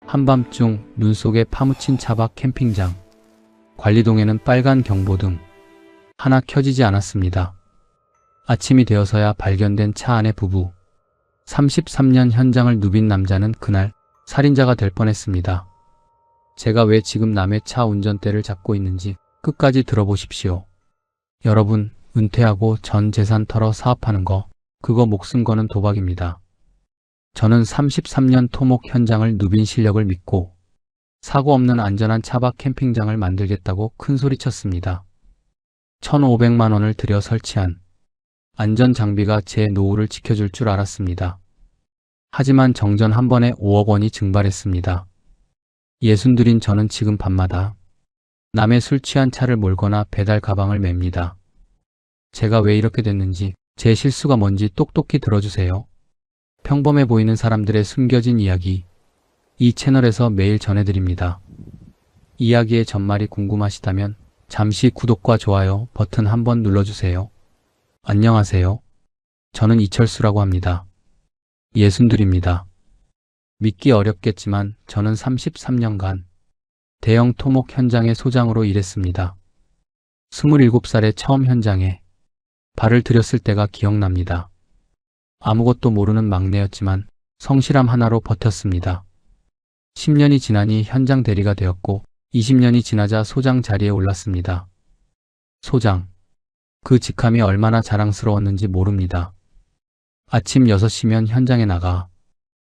한밤중 눈 속에 파묻힌 차박 캠핑장. 관리동에는 빨간 경보등 하나 켜지지 않았습니다. 아침이 되어서야 발견된 차 안의 부부. 33년 현장을 누빈 남자는 그날 살인자가 될 뻔했습니다. 제가 왜 지금 남의 차 운전대를 잡고 있는지 끝까지 들어보십시오. 여러분, 은퇴하고 전 재산 털어 사업하는 거, 그거 목숨 거는 도박입니다. 저는 33년 토목 현장을 누빈 실력을 믿고 사고 없는 안전한 차박 캠핑장을 만들겠다고 큰 소리쳤습니다. 1,500만 원을 들여 설치한 안전 장비가 제 노후를 지켜줄 줄 알았습니다. 하지만 정전 한 번에 5억 원이 증발했습니다. 62인 저는 지금 밤마다 남의 술 취한 차를 몰거나 배달 가방을 맵니다. 제가 왜 이렇게 됐는지, 제 실수가 뭔지 똑똑히 들어주세요. 평범해 보이는 사람들의 숨겨진 이야기, 이 채널에서 매일 전해드립니다. 이야기의 전말이 궁금하시다면 잠시 구독과 좋아요 버튼 한번 눌러주세요. 안녕하세요. 저는 이철수라고 합니다. 62입니다. 믿기 어렵겠지만 저는 33년간 대형 토목 현장의 소장으로 일했습니다. 27살에 처음 현장에 발을 들였을 때가 기억납니다. 아무것도 모르는 막내였지만 성실함 하나로 버텼습니다. 10년이 지나니 현장 대리가 되었고 20년이 지나자 소장 자리에 올랐습니다. 소장. 그 직함이 얼마나 자랑스러웠는지 모릅니다. 아침 6시면 현장에 나가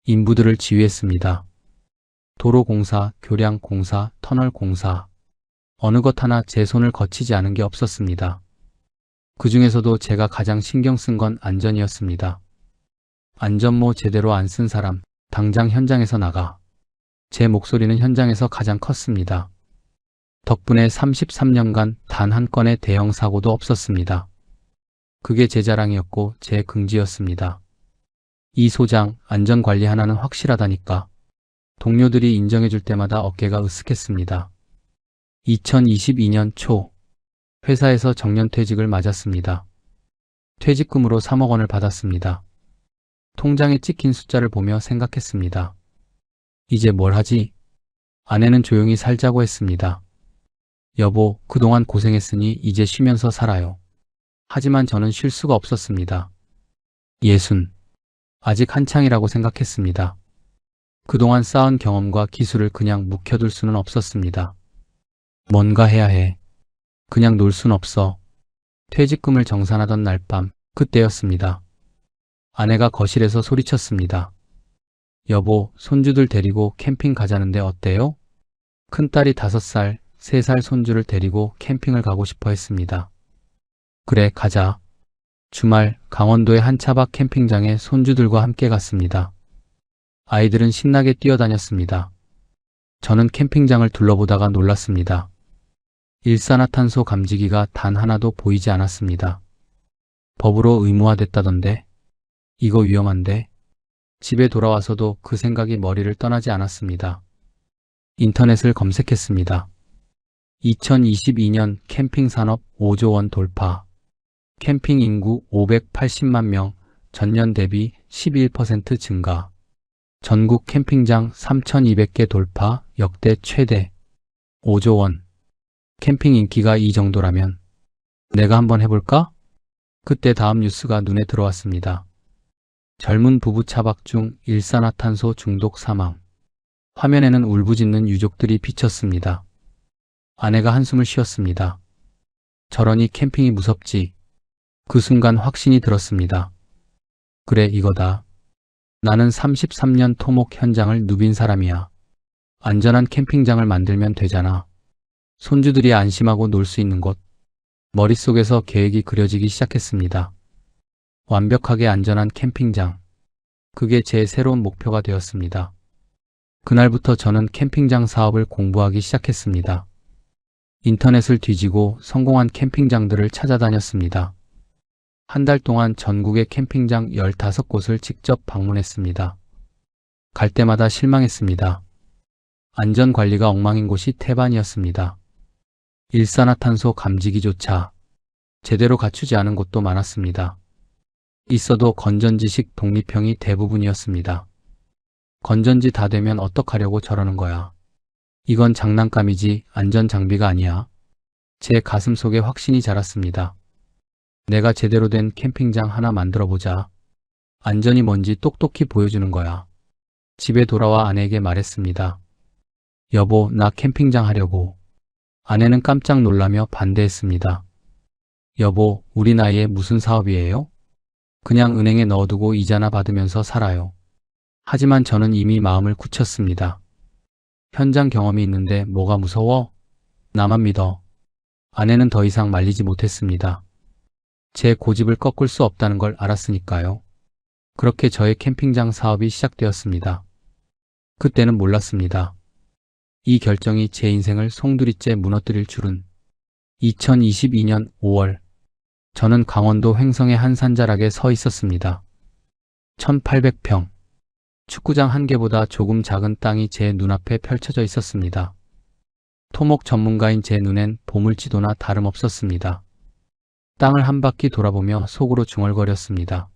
인부들을 지휘했습니다. 도로공사, 교량공사, 터널공사, 어느 것 하나 제 손을 거치지 않은 게 없었습니다. 그 중에서도 제가 가장 신경 쓴 건 안전이었습니다. 안전모 제대로 안 쓴 사람, 당장 현장에서 나가. 제 목소리는 현장에서 가장 컸습니다. 덕분에 33년간 단 한 건의 대형 사고도 없었습니다. 그게 제 자랑이었고 제 긍지였습니다. 이 소장, 안전관리 하나는 확실하다니까. 동료들이 인정해줄 때마다 어깨가 으쓱했습니다. 2022년 초, 회사에서 정년퇴직을 맞았습니다. 퇴직금으로 3억 원을 받았습니다. 통장에 찍힌 숫자를 보며 생각했습니다. 이제 뭘 하지? 아내는 조용히 살자고 했습니다. 여보, 그동안 고생했으니 이제 쉬면서 살아요. 하지만 저는 쉴 수가 없었습니다. 60. 아직 한창이라고 생각했습니다. 그동안 쌓은 경험과 기술을 그냥 묵혀둘 수는 없었습니다. 뭔가 해야 해. 그냥 놀 순 없어. 퇴직금을 정산하던 날 밤, 그때였습니다. 아내가 거실에서 소리쳤습니다. 여보, 손주들 데리고 캠핑 가자는데 어때요? 큰딸이 5살, 3살 손주를 데리고 캠핑을 가고 싶어 했습니다. 그래, 가자. 주말 강원도의 한 차박 캠핑장에 손주들과 함께 갔습니다. 아이들은 신나게 뛰어다녔습니다. 저는 캠핑장을 둘러보다가 놀랐습니다. 일산화탄소 감지기가 단 하나도 보이지 않았습니다. 법으로 의무화됐다던데? 이거 위험한데? 집에 돌아와서도 그 생각이 머리를 떠나지 않았습니다. 인터넷을 검색했습니다. 2022년 캠핑 산업 5조 원 돌파. 캠핑 인구 580만 명, 전년 대비 11% 증가. 전국 캠핑장 3,200개 돌파, 역대 최대. 5조 원. 캠핑 인기가 이 정도라면 내가 한번 해볼까? 그때 다음 뉴스가 눈에 들어왔습니다. 젊은 부부 차박 중 일산화탄소 중독 사망. 화면에는 울부짖는 유족들이 비쳤습니다. 아내가 한숨을 쉬었습니다. 저러니 캠핑이 무섭지. 그 순간 확신이 들었습니다. 그래, 이거다. 나는 33년 토목 현장을 누빈 사람이야. 안전한 캠핑장을 만들면 되잖아. 손주들이 안심하고 놀 수 있는 곳. 머릿속에서 계획이 그려지기 시작했습니다. 완벽하게 안전한 캠핑장. 그게 제 새로운 목표가 되었습니다. 그날부터 저는 캠핑장 사업을 공부하기 시작했습니다. 인터넷을 뒤지고 성공한 캠핑장들을 찾아다녔습니다. 한 달 동안 전국의 캠핑장 15곳을 직접 방문했습니다. 갈 때마다 실망했습니다. 안전관리가 엉망인 곳이 태반이었습니다. 일산화탄소 감지기조차 제대로 갖추지 않은 곳도 많았습니다. 있어도 건전지식 독립형이 대부분이었습니다. 건전지 다 되면 어떡하려고 저러는 거야. 이건 장난감이지 안전장비가 아니야. 제 가슴 속에 확신이 자랐습니다. 내가 제대로 된 캠핑장 하나 만들어보자. 안전이 뭔지 똑똑히 보여주는 거야. 집에 돌아와 아내에게 말했습니다. 여보, 나 캠핑장 하려고. 아내는 깜짝 놀라며 반대했습니다. 여보, 우리 나이에 무슨 사업이에요? 그냥 은행에 넣어두고 이자나 받으면서 살아요. 하지만 저는 이미 마음을 굳혔습니다. 현장 경험이 있는데 뭐가 무서워? 나만 믿어. 아내는 더 이상 말리지 못했습니다. 제 고집을 꺾을 수 없다는 걸 알았으니까요. 그렇게 저의 캠핑장 사업이 시작되었습니다. 그때는 몰랐습니다. 이 결정이 제 인생을 송두리째 무너뜨릴 줄은. 2022년 5월, 저는 강원도 횡성의 한 산자락에 서 있었습니다. 1800평, 축구장 한 개보다 조금 작은 땅이 제 눈앞에 펼쳐져 있었습니다. 토목 전문가인 제 눈엔 보물지도나 다름없었습니다. 땅을 한 바퀴 돌아보며 속으로 중얼거렸습니다.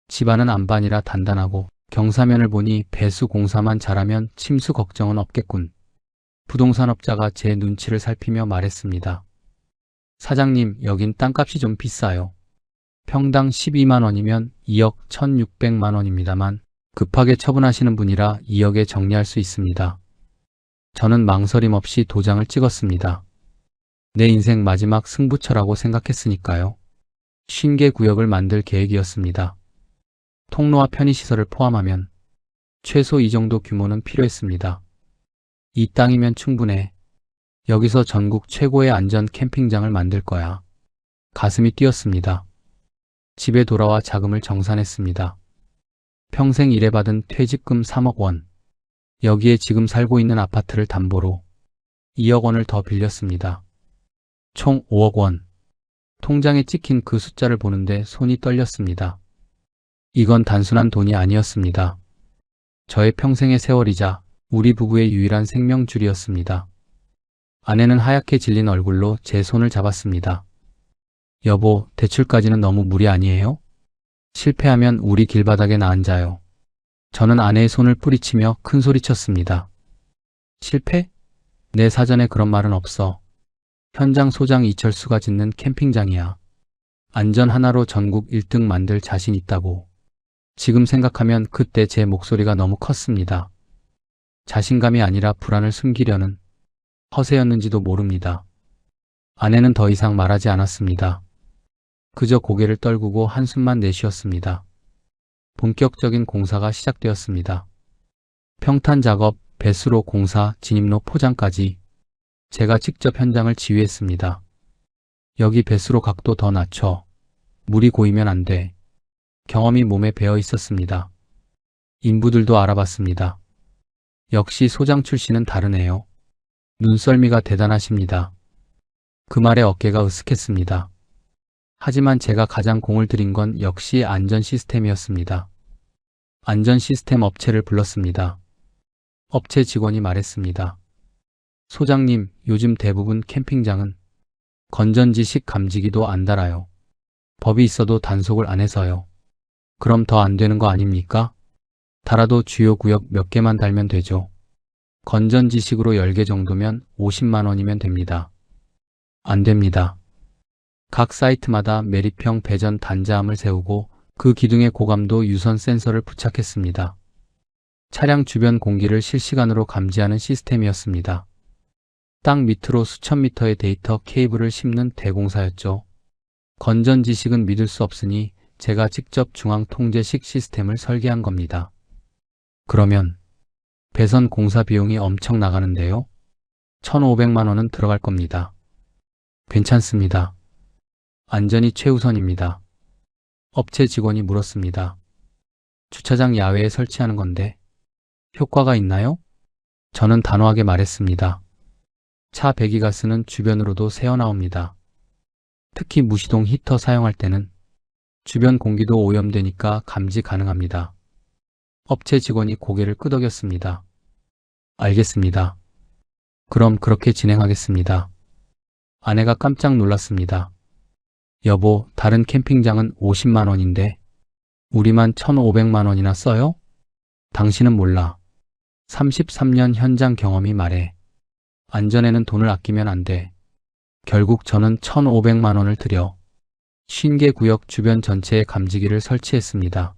집안은 안반이라 단단하고 경사면을 보니 배수 공사만 잘하면 침수 걱정은 없겠군. 부동산업자가 제 눈치를 살피며 말했습니다. 사장님, 여긴 땅값이 좀 비싸요. 평당 12만 원이면 2억 1,600만 원입니다만 급하게 처분하시는 분이라 2억에 정리할 수 있습니다. 저는 망설임 없이 도장을 찍었습니다. 내 인생 마지막 승부처라고 생각했으니까요. 50개 구역을 만들 계획이었습니다. 통로와 편의시설을 포함하면 최소 이 정도 규모는 필요했습니다. 이 땅이면 충분해. 여기서 전국 최고의 안전 캠핑장을 만들 거야. 가슴이 뛰었습니다. 집에 돌아와 자금을 정산했습니다. 평생 일해받은 퇴직금 3억 원. 여기에 지금 살고 있는 아파트를 담보로 2억 원을 더 빌렸습니다. 총 5억 원. 통장에 찍힌 그 숫자를 보는데 손이 떨렸습니다. 이건 단순한 돈이 아니었습니다. 저의 평생의 세월이자 우리 부부의 유일한 생명줄이었습니다. 아내는 하얗게 질린 얼굴로 제 손을 잡았습니다. 여보, 대출까지는 너무 무리 아니에요? 실패하면 우리 길바닥에 나 앉아요. 저는 아내의 손을 뿌리치며 큰 소리쳤습니다. 실패? 내 사전에 그런 말은 없어. 현장 소장 이철수가 짓는 캠핑장이야. 안전 하나로 전국 1등 만들 자신 있다고. 지금 생각하면 그때 제 목소리가 너무 컸습니다. 자신감이 아니라 불안을 숨기려는 허세였는지도 모릅니다. 아내는 더 이상 말하지 않았습니다. 그저 고개를 떨구고 한숨만 내쉬었습니다. 본격적인 공사가 시작되었습니다. 평탄 작업, 배수로 공사, 진입로 포장까지 제가 직접 현장을 지휘했습니다. 여기 배수로 각도 더 낮춰. 물이 고이면 안 돼. 경험이 몸에 배어 있었습니다. 인부들도 알아봤습니다. 역시 소장 출신은 다르네요. 눈썰미가 대단하십니다. 그 말에 어깨가 으쓱했습니다. 하지만 제가 가장 공을 들인 건 역시 안전 시스템이었습니다. 안전 시스템 업체를 불렀습니다. 업체 직원이 말했습니다. 소장님, 요즘 대부분 캠핑장은 건전지식 감지기도 안 달아요. 법이 있어도 단속을 안 해서요. 그럼 더 안 되는 거 아닙니까? 달아도 주요 구역 몇 개만 달면 되죠. 건전지식으로 10개 정도면 50만 원이면 됩니다. 안 됩니다. 각 사이트마다 매립형 배전 단자함을 세우고 그 기둥에 고감도 유선 센서를 부착했습니다. 차량 주변 공기를 실시간으로 감지하는 시스템이었습니다. 땅 밑으로 수천 미터의 데이터 케이블을 심는 대공사였죠. 건전지식은 믿을 수 없으니 제가 직접 중앙통제식 시스템을 설계한 겁니다. 그러면 배선 공사 비용이 엄청 나가는데요. 1,500만 원은 들어갈 겁니다. 괜찮습니다. 안전이 최우선입니다. 업체 직원이 물었습니다. 주차장 야외에 설치하는 건데 효과가 있나요? 저는 단호하게 말했습니다. 차 배기가스는 주변으로도 새어나옵니다. 특히 무시동 히터 사용할 때는 주변 공기도 오염되니까 감지 가능합니다. 업체 직원이 고개를 끄덕였습니다. 알겠습니다. 그럼 그렇게 진행하겠습니다. 아내가 깜짝 놀랐습니다. 여보, 다른 캠핑장은 50만 원인데 우리만 1,500만 원이나 써요? 당신은 몰라. 33년 현장 경험이 말해. 안전에는 돈을 아끼면 안 돼. 결국 저는 1,500만 원을 들여 50개 구역 주변 전체에 감지기를 설치했습니다.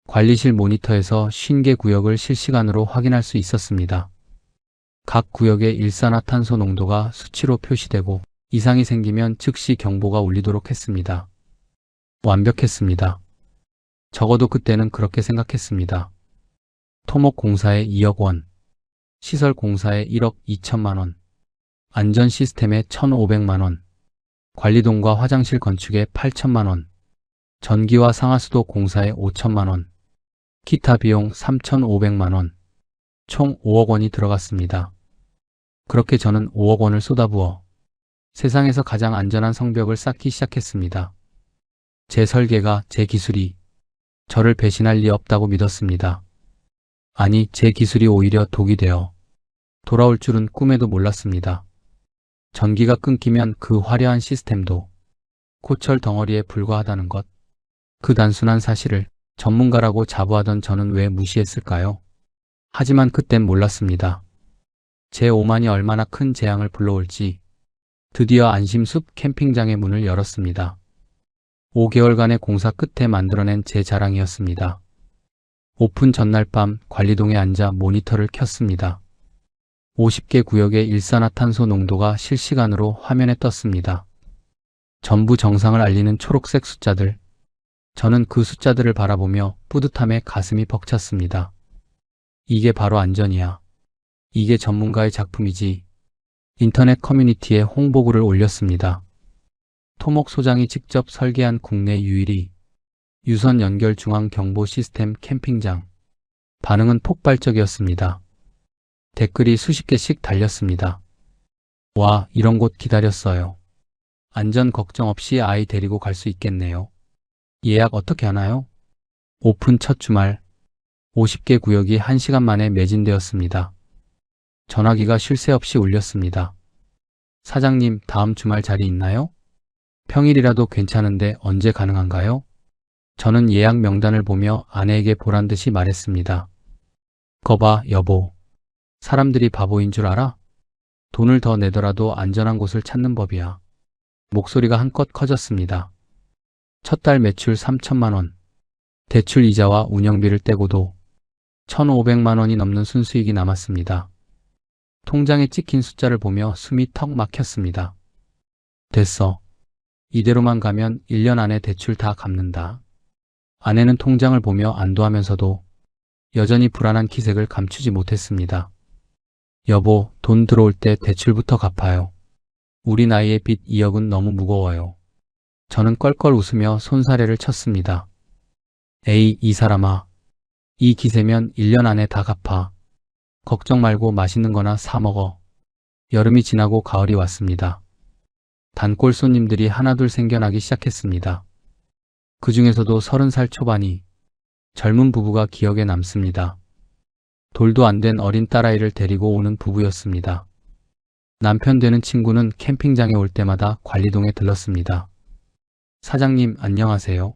관리실 모니터에서 50개 구역을 실시간으로 확인할 수 있었습니다. 각 구역의 일산화탄소 농도가 수치로 표시되고 이상이 생기면 즉시 경보가 울리도록 했습니다. 완벽했습니다. 적어도 그때는 그렇게 생각했습니다. 토목공사에 2억 원, 시설공사에 1억 2천만 원, 안전 시스템에 1,500만 원, 관리동과 화장실 건축에 8천만 원, 전기와 상하수도 공사에 5천만 원, 기타 비용 3,500만 원, 총 5억 원이 들어갔습니다. 그렇게 저는 5억 원을 쏟아부어 세상에서 가장 안전한 성벽을 쌓기 시작했습니다. 제 설계가, 제 기술이 저를 배신할 리 없다고 믿었습니다. 아니, 제 기술이 오히려 독이 되어 돌아올 줄은 꿈에도 몰랐습니다. 전기가 끊기면 그 화려한 시스템도 고철 덩어리에 불과하다는 것. 그 단순한 사실을 전문가라고 자부하던 저는 왜 무시했을까요? 하지만 그땐 몰랐습니다. 제 오만이 얼마나 큰 재앙을 불러올지. 드디어 안심숲 캠핑장의 문을 열었습니다. 5개월간의 공사 끝에 만들어낸 제 자랑이었습니다. 오픈 전날 밤 관리동에 앉아 모니터를 켰습니다. 50개 구역의 일산화탄소 농도가 실시간으로 화면에 떴습니다. 전부 정상을 알리는 초록색 숫자들. 저는 그 숫자들을 바라보며 뿌듯함에 가슴이 벅찼습니다. 이게 바로 안전이야. 이게 전문가의 작품이지. 인터넷 커뮤니티에 홍보글을 올렸습니다. 토목 소장이 직접 설계한 국내 유일의 유선 연결 중앙 경보 시스템 캠핑장. 반응은 폭발적이었습니다. 댓글이 수십 개씩 달렸습니다. 와, 이런 곳 기다렸어요. 안전 걱정 없이 아이 데리고 갈 수 있겠네요. 예약 어떻게 하나요? 오픈 첫 주말 50개 구역이 1시간 만에 매진되었습니다. 전화기가 쉴 새 없이 울렸습니다. 사장님, 다음 주말 자리 있나요? 평일이라도 괜찮은데 언제 가능한가요? 저는 예약 명단을 보며 아내에게 보란 듯이 말했습니다. 거봐, 여보. 사람들이 바보인 줄 알아? 돈을 더 내더라도 안전한 곳을 찾는 법이야. 목소리가 한껏 커졌습니다. 첫 달 매출 3천만 원. 대출 이자와 운영비를 떼고도 1,500만 원이 넘는 순수익이 남았습니다. 통장에 찍힌 숫자를 보며 숨이 턱 막혔습니다. 됐어. 이대로만 가면 1년 안에 대출 다 갚는다. 아내는 통장을 보며 안도하면서도 여전히 불안한 기색을 감추지 못했습니다. 여보, 돈 들어올 때 대출부터 갚아요. 우리 나이에 빚 2억은 너무 무거워요. 저는 껄껄 웃으며 손사래를 쳤습니다. 에이, 이 사람아. 이 기세면 1년 안에 다 갚아. 걱정 말고 맛있는 거나 사 먹어. 여름이 지나고 가을이 왔습니다. 단골 손님들이 하나둘 생겨나기 시작했습니다. 그 중에서도 30살 초반이 젊은 부부가 기억에 남습니다. 돌도 안 된 어린 딸아이를 데리고 오는 부부였습니다. 남편 되는 친구는 캠핑장에 올 때마다 관리동에 들렀습니다. 사장님, 안녕하세요.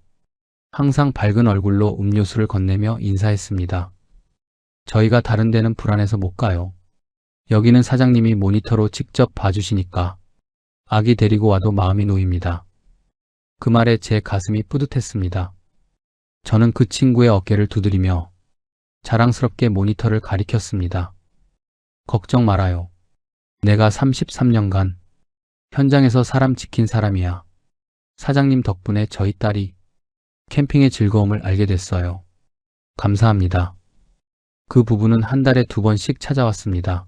항상 밝은 얼굴로 음료수를 건네며 인사했습니다. 저희가 다른 데는 불안해서 못 가요. 여기는 사장님이 모니터로 직접 봐주시니까 아기 데리고 와도 마음이 놓입니다. 그 말에 제 가슴이 뿌듯했습니다. 저는 그 친구의 어깨를 두드리며 자랑스럽게 모니터를 가리켰습니다. 걱정 말아요. 내가 33년간 현장에서 사람 지킨 사람이야. 사장님 덕분에 저희 딸이 캠핑의 즐거움을 알게 됐어요. 감사합니다. 그 부부는 한 달에 2번씩 찾아왔습니다.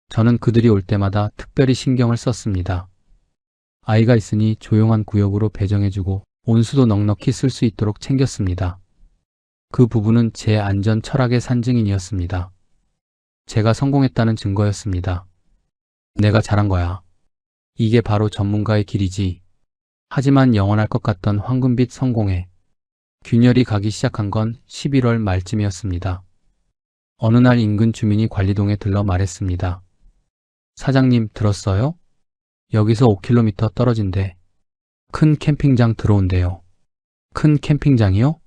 저는 그들이 올 때마다 특별히 신경을 썼습니다. 아이가 있으니 조용한 구역으로 배정해주고 온수도 넉넉히 쓸 수 있도록 챙겼습니다. 그 부부는 제 안전 철학의 산증인이었습니다. 제가 성공했다는 증거였습니다. 내가 잘한 거야. 이게 바로 전문가의 길이지. 하지만 영원할 것 같던 황금빛 성공에 균열이 가기 시작한 건 11월 말쯤이었습니다. 어느 날 인근 주민이 관리동에 들러 말했습니다. 사장님, 들었어요? 여기서 5km 떨어진데 큰 캠핑장 들어온대요. 큰 캠핑장이요?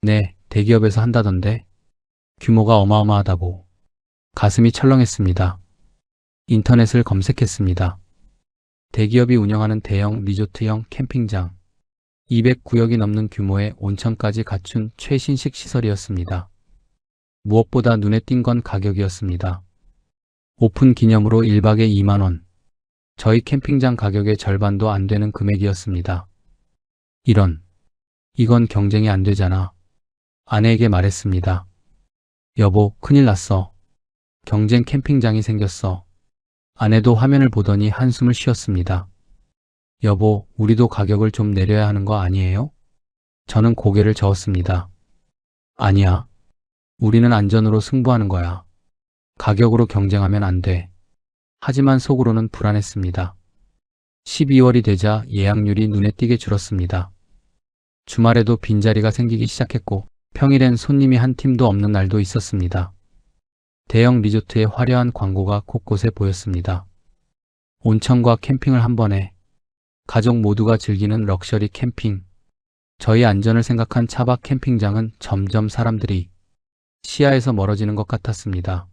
네, 대기업에서 한다던데. 규모가 어마어마하다고 가슴이 철렁했습니다. 인터넷을 검색했습니다. 대기업이 운영하는 대형 리조트형 캠핑장, 200구역이 넘는 규모의 온천까지 갖춘 최신식 시설이었습니다. 무엇보다 눈에 띈 건 가격이었습니다. 오픈 기념으로 1박에 2만 원. 저희 캠핑장 가격의 절반도 안 되는 금액이었습니다. 이건 경쟁이 안 되잖아. 아내에게 말했습니다. 여보, 큰일 났어. 경쟁 캠핑장이 생겼어. 아내도 화면을 보더니 한숨을 쉬었습니다. 여보, 우리도 가격을 좀 내려야 하는 거 아니에요? 저는 고개를 저었습니다. 아니야. 우리는 안전으로 승부하는 거야. 가격으로 경쟁하면 안 돼. 하지만 속으로는 불안했습니다. 12월이 되자 예약률이 눈에 띄게 줄었습니다. 주말에도 빈자리가 생기기 시작했고 평일엔 손님이 한 팀도 없는 날도 있었습니다. 대형 리조트의 화려한 광고가 곳곳에 보였습니다. 온천과 캠핑을 한 번에 가족 모두가 즐기는 럭셔리 캠핑. 저희 안전을 생각한 차박 캠핑장은 점점 사람들이 시야에서 멀어지는 것 같았습니다.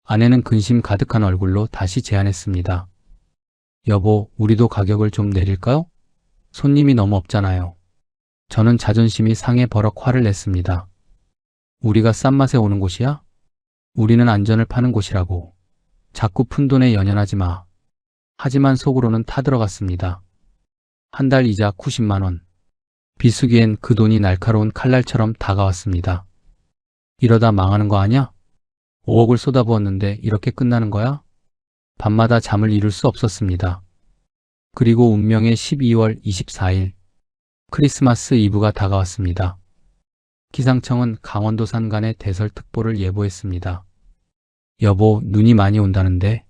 아내는 근심 가득한 얼굴로 다시 제안했습니다. 여보, 우리도 가격을 좀 내릴까요? 손님이 너무 없잖아요. 저는 자존심이 상해 버럭 화를 냈습니다. 우리가 싼 맛에 오는 곳이야? 우리는 안전을 파는 곳이라고. 자꾸 푼돈에 연연하지 마. 하지만 속으로는 타들어갔습니다. 한 달 이자 90만 원. 비수기엔 그 돈이 날카로운 칼날처럼 다가왔습니다. 이러다 망하는 거 아냐? 5억을 쏟아부었는데 이렇게 끝나는 거야? 밤마다 잠을 이룰 수 없었습니다. 그리고 운명의 12월 24일 크리스마스 이브가 다가왔습니다. 기상청은 강원도 산간에 대설특보를 예보했습니다. 여보, 눈이 많이 온다는데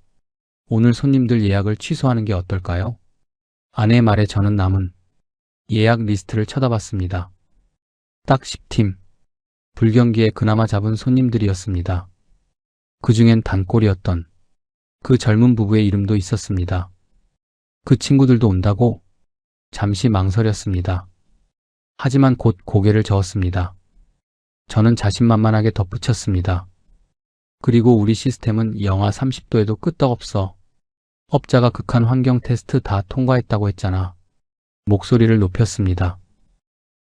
오늘 손님들 예약을 취소하는 게 어떨까요? 아내의 말에 저는 남은 예약 리스트를 쳐다봤습니다. 딱 10팀. 불경기에 그나마 잡은 손님들이었습니다. 그중엔 단골이었던 그 젊은 부부의 이름도 있었습니다. 그 친구들도 온다고? 잠시 망설였습니다. 하지만 곧 고개를 저었습니다. 저는 자신만만하게 덧붙였습니다. 그리고 우리 시스템은 영하 30도에도 끄떡없어. 업자가 극한 환경 테스트 다 통과했다고 했잖아. 목소리를 높였습니다.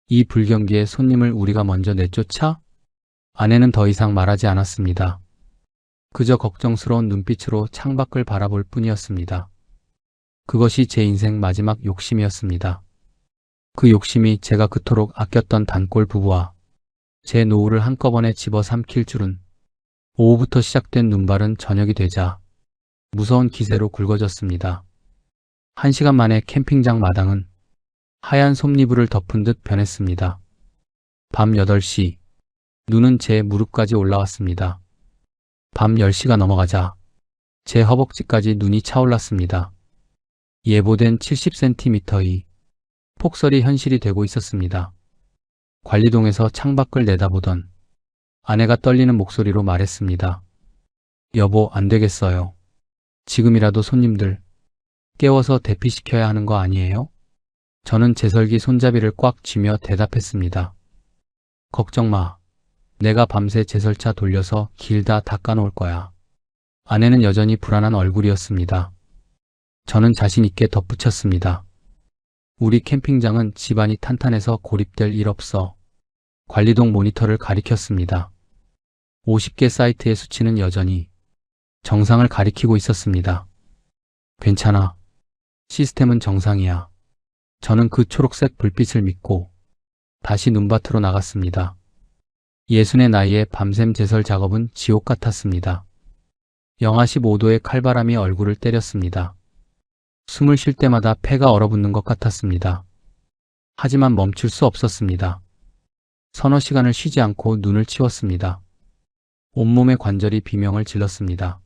이 불경기에 손님을 우리가 먼저 내쫓아? 아내는 더 이상 말하지 않았습니다. 그저 걱정스러운 눈빛으로 창밖을 바라볼 뿐이었습니다. 그것이 제 인생 마지막 욕심이었습니다. 그 욕심이 제가 그토록 아꼈던 단골 부부와 제 노후를 한꺼번에 집어삼킬 줄은. 오후부터 시작된 눈발은 저녁이 되자 무서운 기세로 굵어졌습니다. 1시간 만에 캠핑장 마당은 하얀 솜니부를 덮은 듯 변했습니다. 밤 8시, 눈은 제 무릎까지 올라왔습니다. 밤 10시가 넘어가자 제 허벅지까지 눈이 차올랐습니다. 예보된 70cm의 폭설이 현실이 되고 있었습니다. 관리동에서 창밖을 내다보던 아내가 떨리는 목소리로 말했습니다. 여보, 안 되겠어요. 지금이라도 손님들 깨워서 대피시켜야 하는 거 아니에요? 저는 제설기 손잡이를 꽉 쥐며 대답했습니다. 걱정 마. 내가 밤새 제설차 돌려서 길 다 닦아놓을 거야. 아내는 여전히 불안한 얼굴이었습니다. 저는 자신 있게 덧붙였습니다. 우리 캠핑장은 집안이 탄탄해서 고립될 일 없어. 관리동 모니터를 가리켰습니다. 50개 사이트의 수치는 여전히 정상을 가리키고 있었습니다. 괜찮아. 시스템은 정상이야. 저는 그 초록색 불빛을 믿고 다시 눈밭으로 나갔습니다. 60의 나이에 밤샘 제설 작업은 지옥 같았습니다. 영하 15도의 칼바람이 얼굴을 때렸습니다. 숨을 쉴 때마다 폐가 얼어붙는 것 같았습니다. 하지만 멈출 수 없었습니다. 서너 시간을 쉬지 않고 눈을 치웠습니다. 온몸의 관절이 비명을 질렀습니다.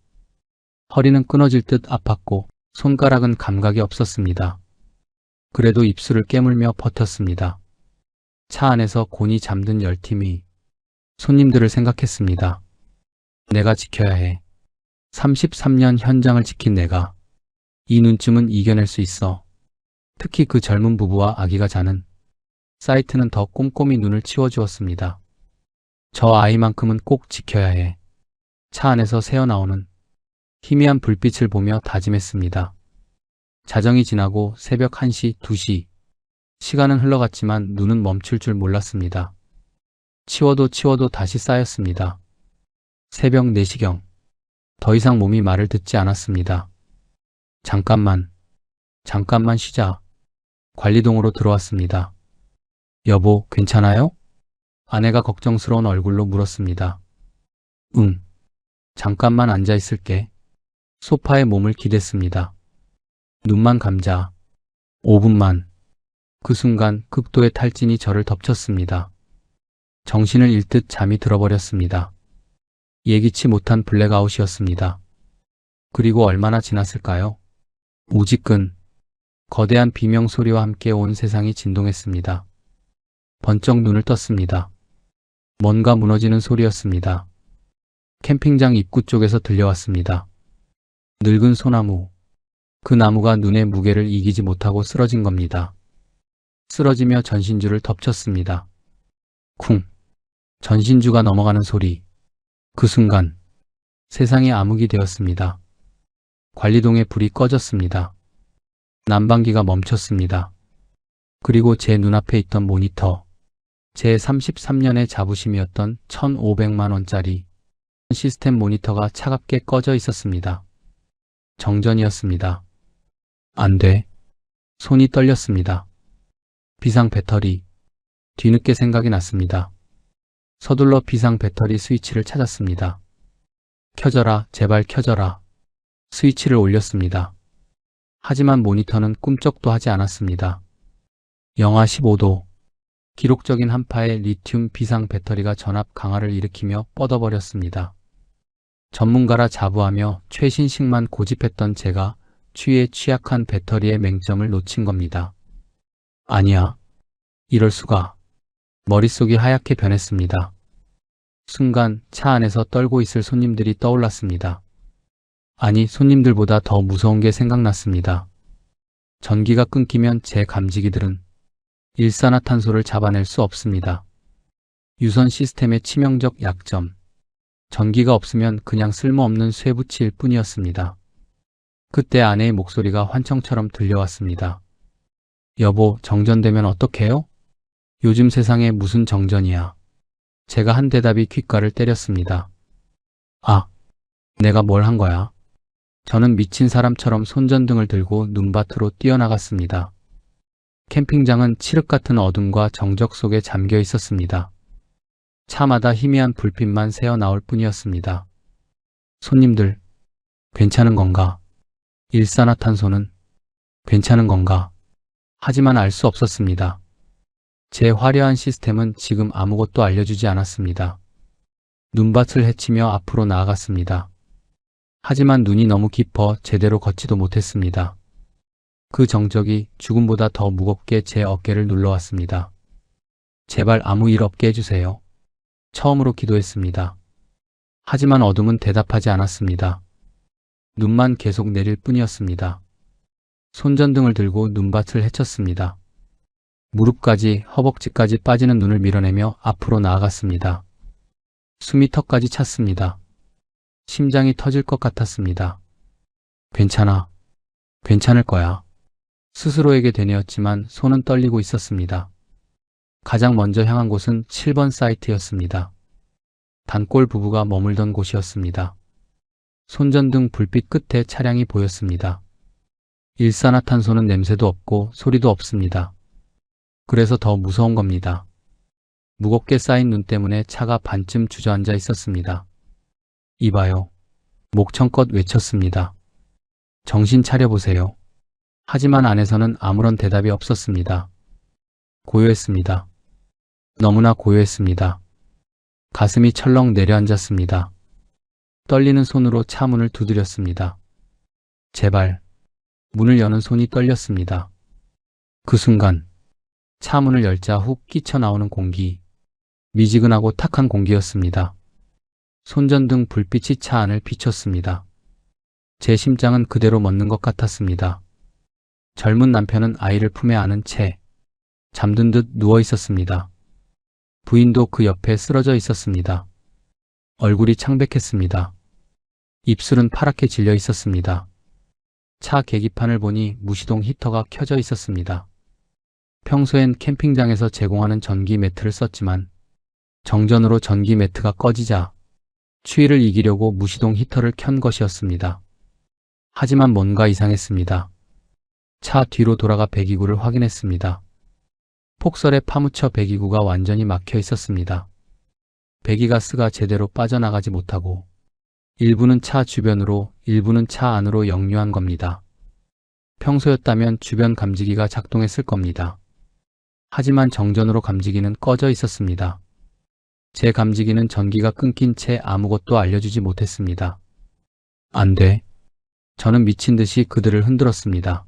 허리는 끊어질 듯 아팠고 손가락은 감각이 없었습니다. 그래도 입술을 깨물며 버텼습니다. 차 안에서 곤히 잠든 10팀이 손님들을 생각했습니다. 내가 지켜야 해. 33년 현장을 지킨 내가 이 눈쯤은 이겨낼 수 있어. 특히 그 젊은 부부와 아기가 자는 사이트는 더 꼼꼼히 눈을 치워주었습니다. 저 아이만큼은 꼭 지켜야 해. 차 안에서 새어나오는 희미한 불빛을 보며 다짐했습니다. 자정이 지나고 새벽 1시, 2시. 시간은 흘러갔지만 눈은 멈출 줄 몰랐습니다. 치워도 다시 쌓였습니다. 새벽 4시경. 더 이상 몸이 말을 듣지 않았습니다. 잠깐만 쉬자. 관리동으로 들어왔습니다. 여보, 괜찮아요? 아내가 걱정스러운 얼굴로 물었습니다. 응. 잠깐만 앉아 있을게. 소파에 몸을 기댔습니다. 눈만 감자. 5분만. 그 순간 극도의 탈진이 저를 덮쳤습니다. 정신을 잃듯 잠이 들어버렸습니다. 예기치 못한 블랙아웃이었습니다. 그리고 얼마나 지났을까요? 우지끈, 거대한 비명 소리와 함께 온 세상이 진동했습니다. 번쩍 눈을 떴습니다. 뭔가 무너지는 소리였습니다. 캠핑장 입구 쪽에서 들려왔습니다. 늙은 소나무. 그 나무가 눈의 무게를 이기지 못하고 쓰러진 겁니다. 쓰러지며 전신주를 덮쳤습니다. 쿵. 전신주가 넘어가는 소리. 그 순간 세상이 암흑이 되었습니다. 관리동의 불이 꺼졌습니다. 난방기가 멈췄습니다. 그리고 제 눈앞에 있던 모니터. 제 33년의 자부심이었던 1,500만 원짜리 시스템 모니터가 차갑게 꺼져 있었습니다. 정전이었습니다. 안 돼. 손이 떨렸습니다. 비상 배터리. 뒤늦게 생각이 났습니다. 서둘러 비상 배터리 스위치를 찾았습니다. 켜져라, 제발 켜져라. 스위치를 올렸습니다. 하지만 모니터는 꿈쩍도 하지 않았습니다. 영하 15도. 기록적인 한파에 리튬 비상 배터리가 전압 강화를 일으키며 뻗어버렸습니다. 전문가라 자부하며 최신식만 고집했던 제가 추위에 취약한 배터리의 맹점을 놓친 겁니다. 아니야. 이럴 수가. 머릿속이 하얗게 변했습니다. 순간 차 안에서 떨고 있을 손님들이 떠올랐습니다. 아니, 손님들보다 더 무서운 게 생각났습니다. 전기가 끊기면 제 감지기들은 일산화탄소를 잡아낼 수 없습니다. 유선 시스템의 치명적 약점. 전기가 없으면 그냥 쓸모없는 쇠붙이일 뿐이었습니다. 그때 아내의 목소리가 환청처럼 들려왔습니다. 여보, 정전되면 어떡해요? 요즘 세상에 무슨 정전이야. 제가 한 대답이 귓가를 때렸습니다. 아, 내가 뭘 한 거야? 저는 미친 사람처럼 손전등을 들고 눈밭으로 뛰어나갔습니다. 캠핑장은 칠흑 같은 어둠과 정적 속에 잠겨 있었습니다. 차마다 희미한 불빛만 새어나올 뿐이었습니다. 손님들, 괜찮은 건가? 일산화탄소는 괜찮은 건가? 하지만 알 수 없었습니다. 제 화려한 시스템은 지금 아무것도 알려주지 않았습니다. 눈밭을 헤치며 앞으로 나아갔습니다. 하지만 눈이 너무 깊어 제대로 걷지도 못했습니다. 그 정적이 죽음보다 더 무겁게 제 어깨를 눌러왔습니다. 제발 아무 일 없게 해주세요. 처음으로 기도했습니다. 하지만 어둠은 대답하지 않았습니다. 눈만 계속 내릴 뿐이었습니다. 손전등을 들고 눈밭을 헤쳤습니다. 무릎까지, 허벅지까지 빠지는 눈을 밀어내며 앞으로 나아갔습니다. 숨이 턱까지 찼습니다. 심장이 터질 것 같았습니다. 괜찮아. 괜찮을 거야. 스스로에게 되뇌었지만 손은 떨리고 있었습니다. 가장 먼저 향한 곳은 7번 사이트였습니다. 단골 부부가 머물던 곳이었습니다. 손전등 불빛 끝에 차량이 보였습니다. 일산화탄소는 냄새도 없고 소리도 없습니다. 그래서 더 무서운 겁니다. 무겁게 쌓인 눈 때문에 차가 반쯤 주저앉아 있었습니다. 이봐요. 목청껏 외쳤습니다. 정신 차려보세요. 하지만 안에서는 아무런 대답이 없었습니다. 고요했습니다. 너무나 고요했습니다. 가슴이 철렁 내려앉았습니다. 떨리는 손으로 차 문을 두드렸습니다. 제발. 문을 여는 손이 떨렸습니다. 그 순간 차 문을 열자 훅 끼쳐나오는 공기. 미지근하고 탁한 공기였습니다. 손전등 불빛이 차 안을 비췄습니다. 제 심장은 그대로 멎는 것 같았습니다. 젊은 남편은 아이를 품에 안은 채 잠든 듯 누워 있었습니다. 부인도 그 옆에 쓰러져 있었습니다. 얼굴이 창백했습니다. 입술은 파랗게 질려 있었습니다. 차 계기판을 보니 무시동 히터가 켜져 있었습니다. 평소엔 캠핑장에서 제공하는 전기 매트를 썼지만 정전으로 전기 매트가 꺼지자 추위를 이기려고 무시동 히터를 켠 것이었습니다. 하지만 뭔가 이상했습니다. 차 뒤로 돌아가 배기구를 확인했습니다. 폭설에 파묻혀 배기구가 완전히 막혀 있었습니다. 배기가스가 제대로 빠져나가지 못하고 일부는 차 주변으로 일부는 차 안으로 역류한 겁니다. 평소였다면 주변 감지기가 작동했을 겁니다. 하지만 정전으로 감지기는 꺼져 있었습니다. 제 감지기는 전기가 끊긴 채 아무것도 알려주지 못했습니다. 안 돼. 저는 미친 듯이 그들을 흔들었습니다.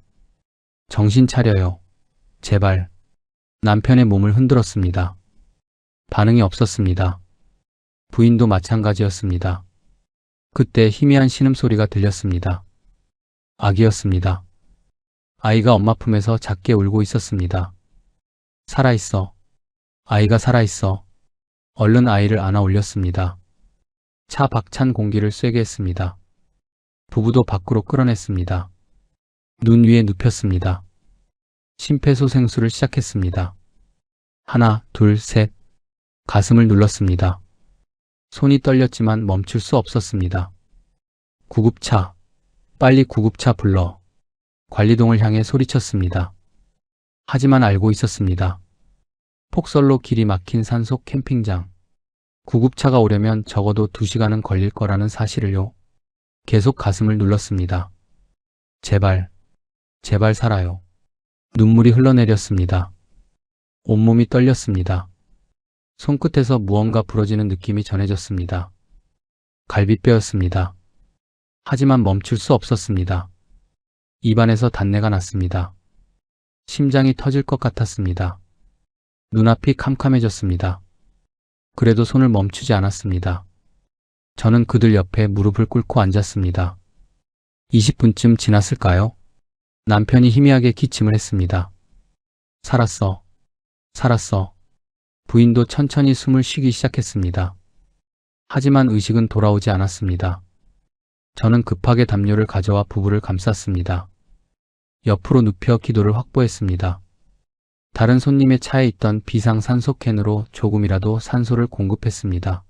정신 차려요. 제발. 남편의 몸을 흔들었습니다. 반응이 없었습니다. 부인도 마찬가지였습니다. 그때 희미한 신음소리가 들렸습니다. 아기였습니다. 아이가 엄마 품에서 작게 울고 있었습니다. 살아있어. 아이가 살아있어. 얼른 아이를 안아 올렸습니다. 차 박찬 공기를 쐬게 했습니다. 부부도 밖으로 끌어냈습니다. 눈 위에 눕혔습니다. 심폐소생술을 시작했습니다. 하나, 둘, 셋. 가슴을 눌렀습니다. 손이 떨렸지만 멈출 수 없었습니다. 구급차. 빨리 구급차 불러. 관리동을 향해 소리쳤습니다. 하지만 알고 있었습니다. 폭설로 길이 막힌 산속 캠핑장. 구급차가 오려면 적어도 2시간은 걸릴 거라는 사실을요. 계속 가슴을 눌렀습니다. 제발, 제발 살아요. 눈물이 흘러내렸습니다. 온몸이 떨렸습니다. 손끝에서 무언가 부러지는 느낌이 전해졌습니다. 갈비뼈였습니다. 하지만 멈출 수 없었습니다. 입안에서 단내가 났습니다. 심장이 터질 것 같았습니다. 눈앞이 캄캄해졌습니다. 그래도 손을 멈추지 않았습니다. 저는 그들 옆에 무릎을 꿇고 앉았습니다. 20분쯤 지났을까요? 남편이 희미하게 기침을 했습니다. 살았어. 살았어. 부인도 천천히 숨을 쉬기 시작했습니다. 하지만 의식은 돌아오지 않았습니다. 저는 급하게 담요를 가져와 부부를 감쌌습니다. 옆으로 눕혀 기도를 확보했습니다. 다른 손님의 차에 있던 비상 산소캔으로 조금이라도 산소를 공급했습니다.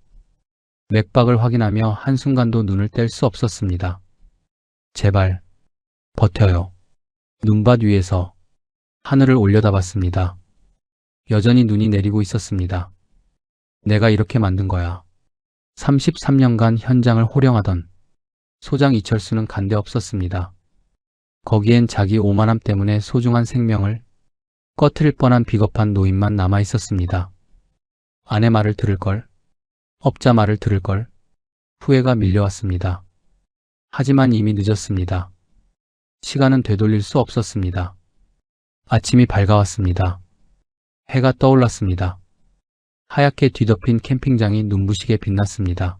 맥박을 확인하며 한순간도 눈을 뗄 수 없었습니다. 제발, 버텨요. 눈밭 위에서 하늘을 올려다봤습니다. 여전히 눈이 내리고 있었습니다. 내가 이렇게 만든 거야. 33년간 현장을 호령하던 소장 이철수는 간데 없었습니다. 거기엔 자기 오만함 때문에 소중한 생명을 꺼트릴 뻔한 비겁한 노인만 남아 있었습니다. 아내 말을 들을걸, 업자 말을 들을걸, 후회가 밀려왔습니다. 하지만 이미 늦었습니다. 시간은 되돌릴 수 없었습니다. 아침이 밝아왔습니다. 해가 떠올랐습니다. 하얗게 뒤덮인 캠핑장이 눈부시게 빛났습니다.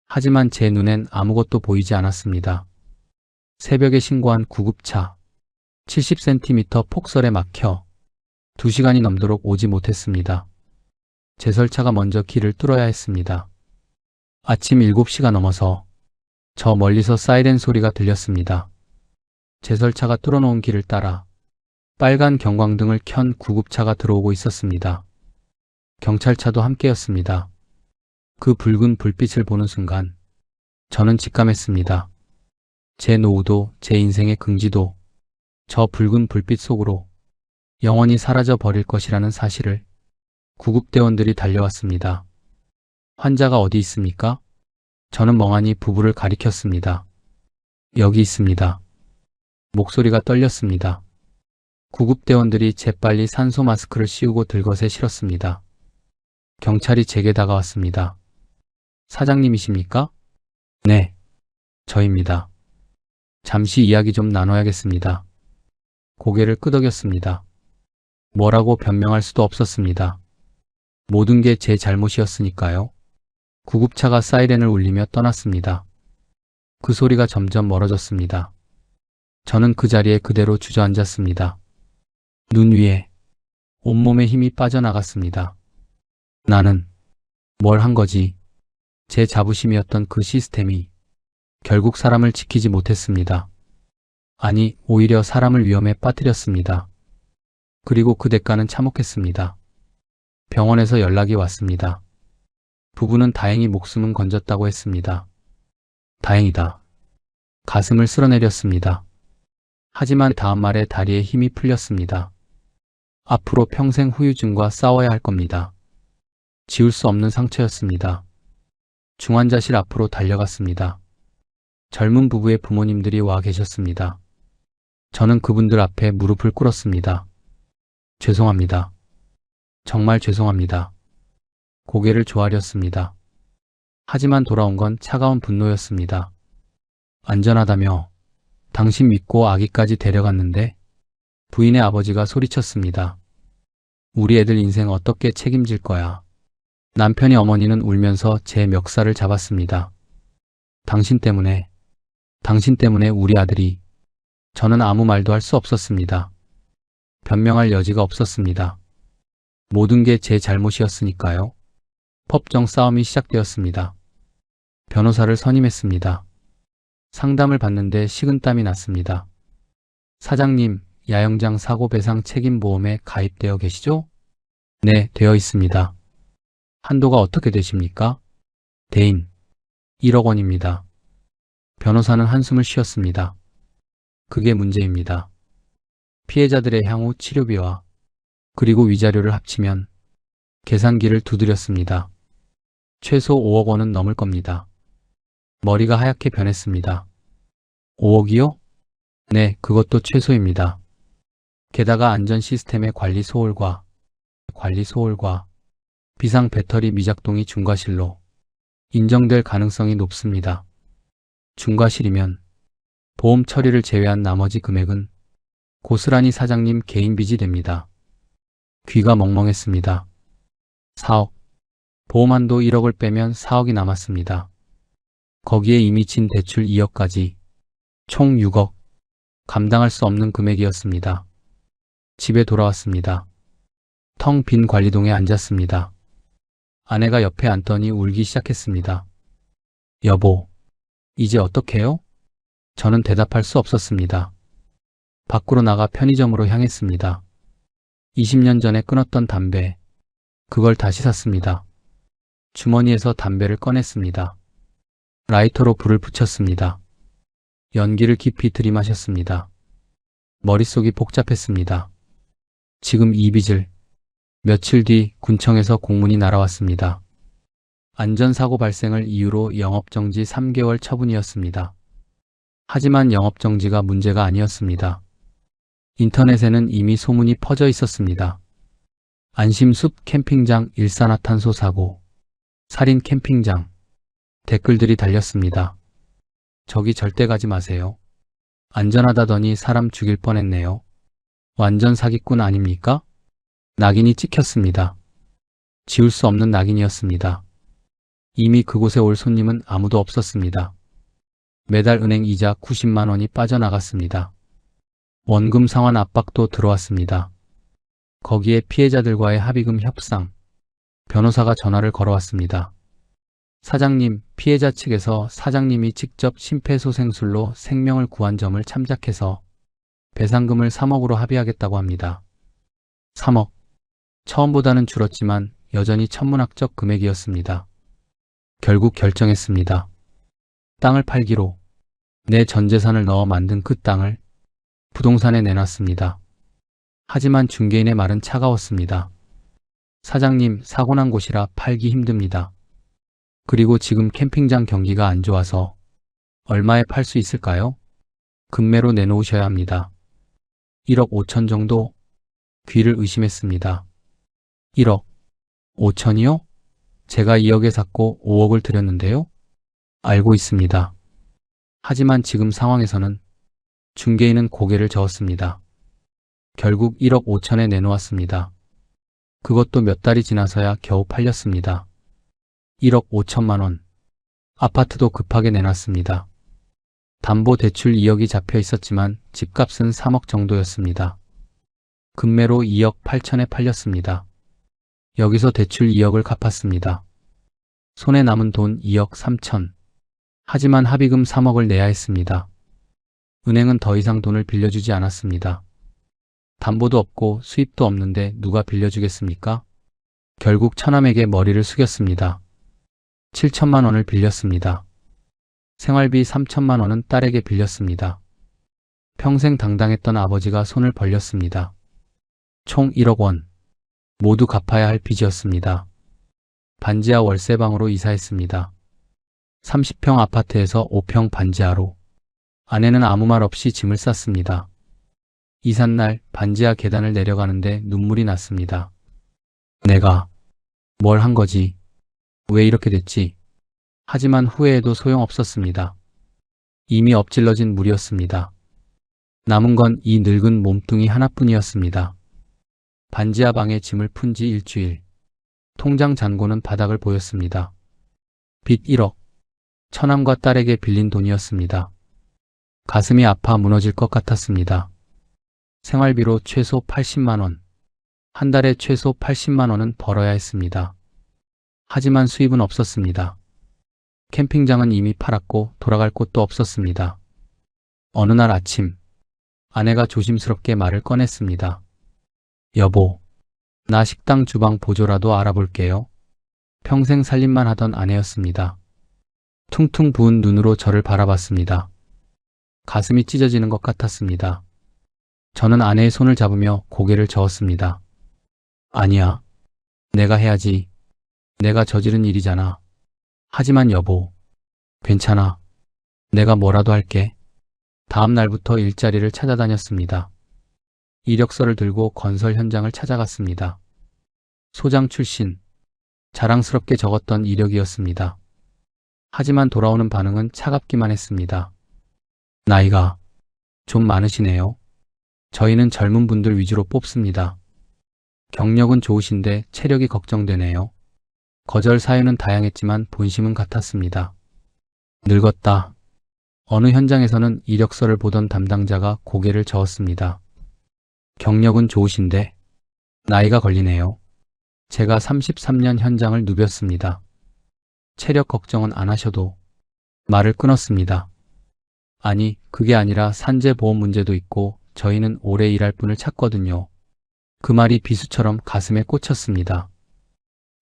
하지만 제 눈엔 아무것도 보이지 않았습니다. 새벽에 신고한 구급차, 70cm 폭설에 막혀 2시간이 넘도록 오지 못했습니다. 제설차가 먼저 길을 뚫어야 했습니다. 아침 7시가 넘어서 저 멀리서 사이렌 소리가 들렸습니다. 제설차가 뚫어놓은 길을 따라 빨간 경광등을 켠 구급차가 들어오고 있었습니다. 경찰차도 함께였습니다. 그 붉은 불빛을 보는 순간 저는 직감했습니다. 제 노후도 제 인생의 긍지도 저 붉은 불빛 속으로 영원히 사라져 버릴 것이라는 사실을. 구급대원들이 달려왔습니다. 환자가 어디 있습니까? 저는 멍하니 부부를 가리켰습니다. 여기 있습니다. 목소리가 떨렸습니다. 구급대원들이 재빨리 산소 마스크를 씌우고 들것에 실었습니다. 경찰이 제게 다가왔습니다. 사장님이십니까? 네, 저입니다. 잠시 이야기 좀 나눠야겠습니다. 고개를 끄덕였습니다. 뭐라고 변명할 수도 없었습니다. 모든 게 제 잘못이었으니까요. 구급차가 사이렌을 울리며 떠났습니다. 그 소리가 점점 멀어졌습니다. 저는 그 자리에 그대로 주저앉았습니다. 눈 위에 온몸에 힘이 빠져나갔습니다. 나는 뭘 한 거지? 제 자부심이었던 그 시스템이 결국 사람을 지키지 못했습니다. 아니, 오히려 사람을 위험에 빠뜨렸습니다. 그리고 그 대가는 참혹했습니다. 병원에서 연락이 왔습니다. 부부는 다행히 목숨은 건졌다고 했습니다. 다행이다. 가슴을 쓸어내렸습니다. 하지만 다음 말에 다리에 힘이 풀렸습니다. 앞으로 평생 후유증과 싸워야 할 겁니다. 지울 수 없는 상처였습니다. 중환자실 앞으로 달려갔습니다. 젊은 부부의 부모님들이 와 계셨습니다. 저는 그분들 앞에 무릎을 꿇었습니다. 죄송합니다. 정말 죄송합니다. 고개를 조아렸습니다. 하지만 돌아온 건 차가운 분노였습니다. 안전하다며 당신 믿고 아기까지 데려갔는데 부인의 아버지가 소리쳤습니다. 우리 애들 인생 어떻게 책임질 거야. 남편이 어머니는 울면서 제 멱살을 잡았습니다. 당신 때문에 우리 아들이. 저는 아무 말도 할 수 없었습니다. 변명할 여지가 없었습니다. 모든 게 제 잘못이었으니까요. 법정 싸움이 시작되었습니다. 변호사를 선임했습니다. 상담을 받는데 식은땀이 났습니다. 사장님, 야영장 사고 배상 책임보험에 가입되어 계시죠? 네, 되어 있습니다. 한도가 어떻게 되십니까? 대인 1억 원입니다. 변호사는 한숨을 쉬었습니다. 그게 문제입니다. 피해자들의 향후 치료비와 그리고 위자료를 합치면 계산기를 두드렸습니다. 최소 5억 원은 넘을 겁니다. 머리가 하얗게 변했습니다. 5억이요? 네, 그것도 최소입니다. 게다가 안전 시스템의 관리 소홀과 비상 배터리 미작동이 중과실로 인정될 가능성이 높습니다. 중과실이면 보험 처리를 제외한 나머지 금액은 고스란히 사장님 개인 빚이 됩니다. 귀가 멍멍했습니다. 4억. 보험한도 1억을 빼면 4억이 남았습니다. 거기에 이미 진 대출 2억까지 총 6억. 감당할 수 없는 금액이었습니다. 집에 돌아왔습니다. 텅 빈 관리동에 앉았습니다. 아내가 옆에 앉더니 울기 시작했습니다. 여보, 이제 어떡해요? 저는 대답할 수 없었습니다. 밖으로 나가 편의점으로 향했습니다. 20년 전에 끊었던 담배, 그걸 다시 샀습니다. 주머니에서 담배를 꺼냈습니다. 라이터로 불을 붙였습니다. 연기를 깊이 들이마셨습니다. 머릿속이 복잡했습니다. 지금 이 빚을. 며칠 뒤 군청에서 공문이 날아왔습니다. 안전사고 발생을 이유로 영업정지 3개월 처분이었습니다. 하지만 영업정지가 문제가 아니었습니다. 인터넷에는 이미 소문이 퍼져 있었습니다. 안심숲 캠핑장 일산화탄소 사고, 살인 캠핑장. 댓글들이 달렸습니다. 저기 절대 가지 마세요. 안전하다더니 사람 죽일 뻔했네요. 완전 사기꾼 아닙니까? 낙인이 찍혔습니다. 지울 수 없는 낙인이었습니다. 이미 그곳에 올 손님은 아무도 없었습니다. 매달 은행 이자 90만 원이 빠져나갔습니다. 원금 상환 압박도 들어왔습니다. 거기에 피해자들과의 합의금 협상. 변호사가 전화를 걸어왔습니다. 사장님, 피해자 측에서 사장님이 직접 심폐소생술로 생명을 구한 점을 참작해서 배상금을 3억으로 합의하겠다고 합니다. 3억. 처음보다는 줄었지만 여전히 천문학적 금액이었습니다. 결국 결정했습니다. 땅을 팔기로. 내 전 재산을 넣어 만든 그 땅을 부동산에 내놨습니다. 하지만 중개인의 말은 차가웠습니다. 사장님, 사고 난 곳이라 팔기 힘듭니다. 그리고 지금 캠핑장 경기가 안 좋아서 얼마에 팔 수 있을까요? 금매로 내놓으셔야 합니다. 1억 5천 정도? 귀를 의심했습니다. 1억 5천이요? 제가 2억에 샀고 5억을 드렸는데요? 알고 있습니다. 하지만 지금 상황에서는. 중개인은 고개를 저었습니다. 결국 1억 5천에 내놓았습니다. 그것도 몇 달이 지나서야 겨우 팔렸습니다. 1억 5천만 원. 아파트도 급하게 내놨습니다. 담보대출 2억이 잡혀 있었지만 집값은 3억 정도였습니다. 금매로 2억 8천에 팔렸습니다. 여기서 대출 2억을 갚았습니다. 손에 남은 돈 2억 3천. 하지만 합의금 3억을 내야 했습니다. 은행은 더 이상 돈을 빌려주지 않았습니다. 담보도 없고 수입도 없는데 누가 빌려주겠습니까? 결국 처남에게 머리를 숙였습니다. 7천만 원을 빌렸습니다. 생활비 3천만 원은 딸에게 빌렸습니다. 평생 당당했던 아버지가 손을 벌렸습니다. 총 1억 원. 모두 갚아야 할 빚이었습니다. 반지하 월세방으로 이사했습니다. 30평 아파트에서 5평 반지하로. 아내는 아무 말 없이 짐을 쌌습니다. 이삿날 반지하 계단을 내려가는데 눈물이 났습니다. 내가 뭘 한 거지? 왜 이렇게 됐지? 하지만 후회해도 소용없었습니다. 이미 엎질러진 물이었습니다. 남은 건 이 늙은 몸뚱이 하나뿐이었습니다. 반지하 방에 짐을 푼 지 일주일. 통장 잔고는 바닥을 보였습니다. 빚 1억. 처남과 딸에게 빌린 돈이었습니다. 가슴이 아파 무너질 것 같았습니다. 생활비로 최소 80만 원. 한 달에 최소 80만 원은 벌어야 했습니다. 하지만 수입은 없었습니다. 캠핑장은 이미 팔았고 돌아갈 곳도 없었습니다. 어느 날 아침, 아내가 조심스럽게 말을 꺼냈습니다. 여보, 나 식당 주방 보조라도 알아볼게요. 평생 살림만 하던 아내였습니다. 퉁퉁 부은 눈으로 저를 바라봤습니다. 가슴이 찢어지는 것 같았습니다. 저는 아내의 손을 잡으며 고개를 저었습니다. 아니야. 내가 해야지. 내가 저지른 일이잖아. 하지만 여보, 괜찮아. 내가 뭐라도 할게. 다음 날부터 일자리를 찾아다녔습니다. 이력서를 들고 건설 현장을 찾아갔습니다. 소장 출신. 자랑스럽게 적었던 이력이었습니다. 하지만 돌아오는 반응은 차갑기만 했습니다. 나이가 좀 많으시네요. 저희는 젊은 분들 위주로 뽑습니다. 경력은 좋으신데 체력이 걱정되네요. 거절 사유는 다양했지만 본심은 같았습니다. 늙었다. 어느 현장에서는 이력서를 보던 담당자가 고개를 저었습니다. 경력은 좋으신데 나이가 걸리네요. 제가 33년 현장을 누볐습니다. 체력 걱정은 안 하셔도. 말을 끊었습니다. 아니, 그게 아니라 산재보험 문제도 있고 저희는 오래 일할 분을 찾거든요. 그 말이 비수처럼 가슴에 꽂혔습니다.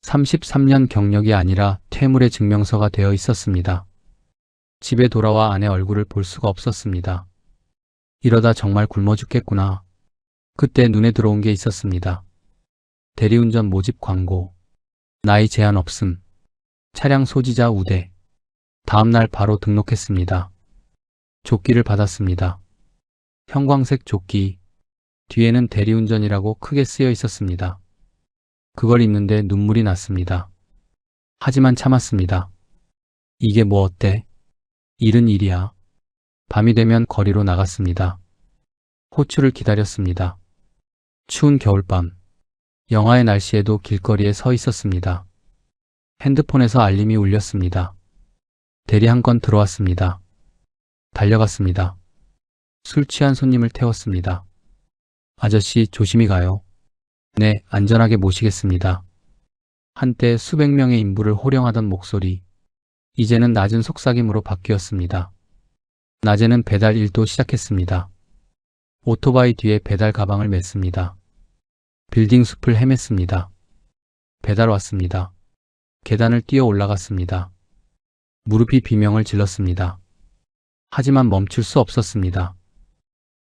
33년 경력이 아니라 퇴물의 증명서가 되어 있었습니다. 집에 돌아와 아내 얼굴을 볼 수가 없었습니다. 이러다 정말 굶어 죽겠구나. 그때 눈에 들어온 게 있었습니다. 대리운전 모집 광고. 나이 제한 없음. 차량 소지자 우대. 다음날 바로 등록했습니다. 조끼를 받았습니다. 형광색 조끼. 뒤에는 대리운전이라고 크게 쓰여 있었습니다. 그걸 입는데 눈물이 났습니다. 하지만 참았습니다. 이게 뭐 어때? 일은 일이야. 밤이 되면 거리로 나갔습니다. 호출을 기다렸습니다. 추운 겨울밤. 영하의 날씨에도 길거리에 서 있었습니다. 핸드폰에서 알림이 울렸습니다. 대리 한 건 들어왔습니다. 달려갔습니다. 술 취한 손님을 태웠습니다. 아저씨 조심히 가요. 네, 안전하게 모시겠습니다. 한때 수백 명의 인부를 호령하던 목소리. 이제는 낮은 속삭임으로 바뀌었습니다. 낮에는 배달 일도 시작했습니다. 오토바이 뒤에 배달 가방을 맸습니다. 빌딩 숲을 헤맸습니다. 배달 왔습니다. 계단을 뛰어 올라갔습니다. 무릎이 비명을 질렀습니다. 하지만 멈출 수 없었습니다.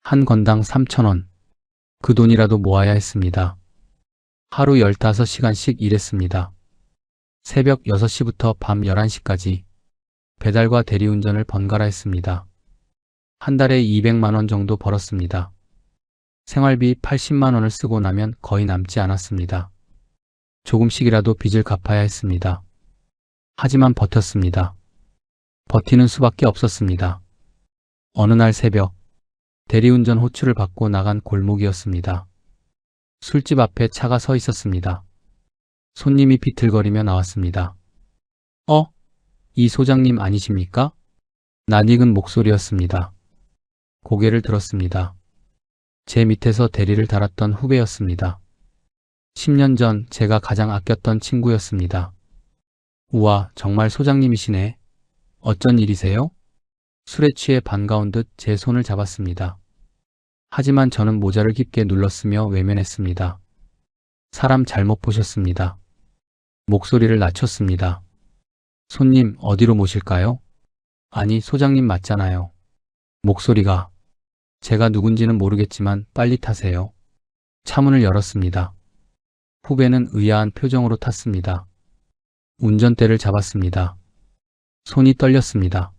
한 건당 3,000원. 그 돈이라도 모아야 했습니다. 하루 15시간씩 일했습니다. 새벽 6시부터 밤 11시까지 배달과 대리운전을 번갈아 했습니다. 한 달에 200만 원 정도 벌었습니다. 생활비 80만 원을 쓰고 나면 거의 남지 않았습니다. 조금씩이라도 빚을 갚아야 했습니다. 하지만 버텼습니다. 버티는 수밖에 없었습니다. 어느 날 새벽, 대리운전 호출을 받고 나간 골목이었습니다. 술집 앞에 차가 서 있었습니다. 손님이 비틀거리며 나왔습니다. 이 소장님 아니십니까? 낯익은 목소리였습니다. 고개를 들었습니다. 제 밑에서 대리를 달았던 후배였습니다. 10년 전 제가 가장 아꼈던 친구였습니다. 우와, 정말 소장님이시네. 어쩐 일이세요? 술에 취해 반가운 듯 제 손을 잡았습니다. 하지만 저는 모자를 깊게 눌렀으며 외면했습니다. 사람 잘못 보셨습니다. 목소리를 낮췄습니다. 손님, 어디로 모실까요? 아니, 소장님 맞잖아요. 목소리가. 제가 누군지는 모르겠지만 빨리 타세요. 차문을 열었습니다. 후배는 의아한 표정으로 탔습니다. 운전대를 잡았습니다. 손이 떨렸습니다.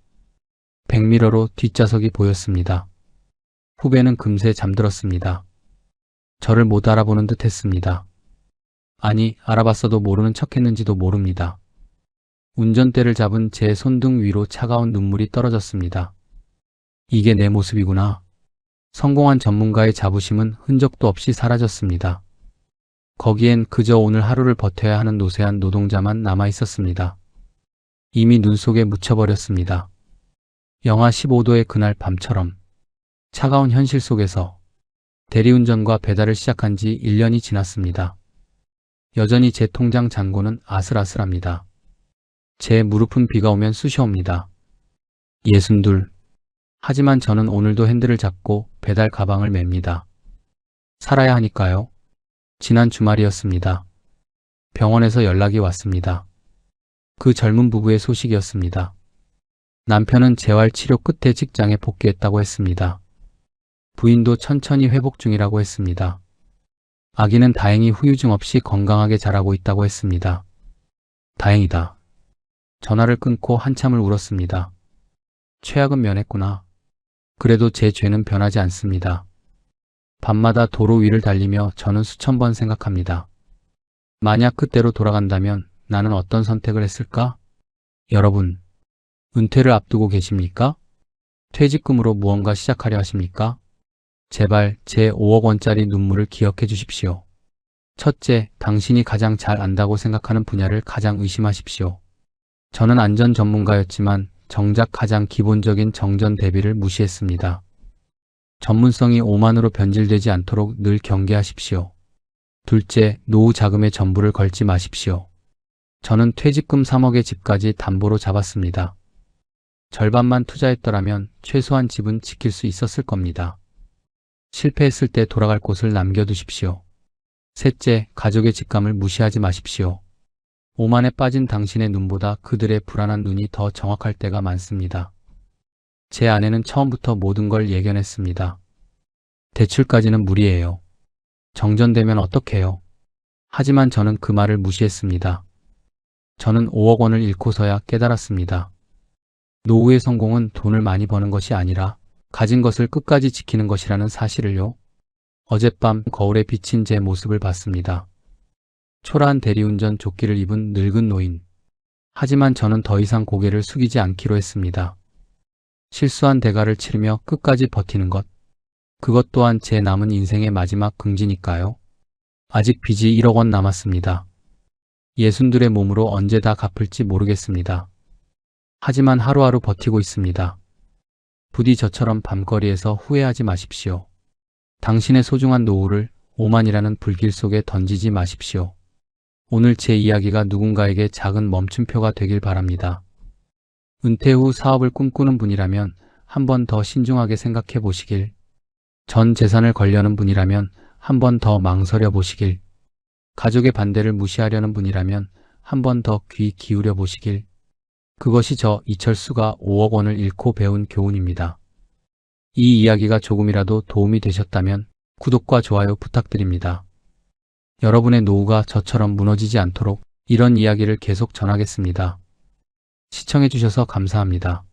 백미러로 뒷좌석이 보였습니다. 후배는 금세 잠들었습니다. 저를 못 알아보는 듯 했습니다. 아니, 알아봤어도 모르는 척했는지도 모릅니다. 운전대를 잡은 제 손등 위로 차가운 눈물이 떨어졌습니다. 이게 내 모습이구나. 성공한 전문가의 자부심은 흔적도 없이 사라졌습니다. 거기엔 그저 오늘 하루를 버텨야 하는 노쇠한 노동자만 남아 있었습니다. 이미 눈 속에 묻혀버렸습니다. 영하 15도의 그날 밤처럼 차가운 현실 속에서 대리운전과 배달을 시작한 지 1년이 지났습니다. 여전히 제 통장 잔고는 아슬아슬합니다. 제 무릎은 비가 오면 쑤셔옵니다. 62. 하지만 저는 오늘도 핸들을 잡고 배달 가방을 맵니다. 살아야 하니까요. 지난 주말이었습니다. 병원에서 연락이 왔습니다. 그 젊은 부부의 소식이었습니다. 남편은 재활치료 끝에 직장에 복귀했다고 했습니다. 부인도 천천히 회복 중이라고 했습니다. 아기는 다행히 후유증 없이 건강하게 자라고 있다고 했습니다. 다행이다. 전화를 끊고 한참을 울었습니다. 최악은 면했구나. 그래도 제 죄는 변하지 않습니다. 밤마다 도로 위를 달리며 저는 수천 번 생각합니다. 만약 그때로 돌아간다면 나는 어떤 선택을 했을까? 여러분, 은퇴를 앞두고 계십니까? 퇴직금으로 무언가 시작하려 하십니까? 제발 제 5억 원짜리 눈물을 기억해 주십시오. 첫째, 당신이 가장 잘 안다고 생각하는 분야를 가장 의심하십시오. 저는 안전 전문가였지만 정작 가장 기본적인 정전 대비를 무시했습니다. 전문성이 오만으로 변질되지 않도록 늘 경계하십시오. 둘째, 노후 자금의 전부를 걸지 마십시오. 저는 퇴직금 3억의 집까지 담보로 잡았습니다. 절반만 투자했더라면 최소한 집은 지킬 수 있었을 겁니다. 실패했을 때 돌아갈 곳을 남겨두십시오. 셋째, 가족의 직감을 무시하지 마십시오. 오만에 빠진 당신의 눈보다 그들의 불안한 눈이 더 정확할 때가 많습니다. 제 아내는 처음부터 모든 걸 예견했습니다. 대출까지는 무리예요. 정전되면 어떡해요? 하지만 저는 그 말을 무시했습니다. 저는 5억 원을 잃고서야 깨달았습니다. 노후의 성공은 돈을 많이 버는 것이 아니라 가진 것을 끝까지 지키는 것이라는 사실을요. 어젯밤 거울에 비친 제 모습을 봤습니다. 초라한 대리운전 조끼를 입은 늙은 노인. 하지만 저는 더 이상 고개를 숙이지 않기로 했습니다. 실수한 대가를 치르며 끝까지 버티는 것. 그것 또한 제 남은 인생의 마지막 긍지니까요. 아직 빚이 1억 원 남았습니다. 예순들의 몸으로 언제 다 갚을지 모르겠습니다. 하지만 하루하루 버티고 있습니다. 부디 저처럼 밤거리에서 후회하지 마십시오. 당신의 소중한 노후를 오만이라는 불길 속에 던지지 마십시오. 오늘 제 이야기가 누군가에게 작은 멈춤표가 되길 바랍니다. 은퇴 후 사업을 꿈꾸는 분이라면 한 번 더 신중하게 생각해 보시길. 전 재산을 걸려는 분이라면 한 번 더 망설여 보시길. 가족의 반대를 무시하려는 분이라면 한 번 더 귀 기울여 보시길. 그것이 저 이철수가 5억 원을 잃고 배운 교훈입니다. 이 이야기가 조금이라도 도움이 되셨다면 구독과 좋아요 부탁드립니다. 여러분의 노후가 저처럼 무너지지 않도록 이런 이야기를 계속 전하겠습니다. 시청해 주셔서 감사합니다.